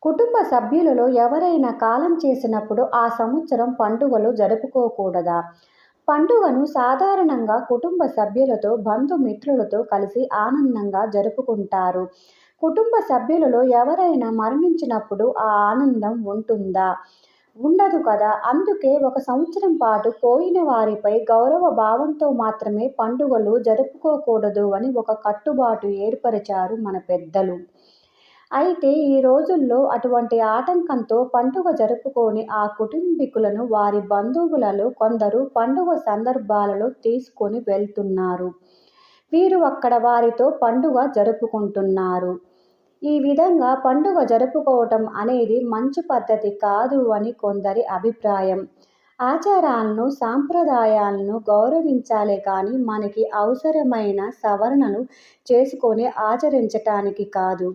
కుటుంబ సభ్యులలో ఎవరైనా కాలం చేసినప్పుడు ఆ సంవత్సరం పండుగలు జరుపుకోకూడదా? పండుగను సాధారణంగా కుటుంబ సభ్యులతో, బంధుమిత్రులతో కలిసి ఆనందంగా జరుపుకుంటారు. కుటుంబ సభ్యులలో ఎవరైనా మరణించినప్పుడు ఆ ఆనందం ఉంటుందా? ఉండదు కదా! అందుకే ఒక సంవత్సరం పాటు పోయిన వారిపై గౌరవ భావంతో మాత్రమే పండుగలు జరుపుకోకూడదు అని ఒక కట్టుబాటు ఏర్పరిచారు మన పెద్దలు. అయితే ఈ రోజుల్లో అటువంటి ఆటంకంతో పండుగ జరుపుకోని ఆ కుటుంబీకులను వారి బంధువులలో కొందరు పండుగ సందర్భాలలో తీసుకొని వెళ్తున్నారు. వీరు అక్కడ వారితో పండుగ జరుపుకుంటున్నారు. ఈ విధంగా పండుగ జరుపుకోవటం అనేది మంచి పద్ధతి కాదు అని కొందరి అభిప్రాయం. ఆచారాలను, సాంప్రదాయాలను గౌరవించాలే కానీ మనకి అవసరమైన సవరణలు చేసుకొని ఆచరించటానికి కాదు.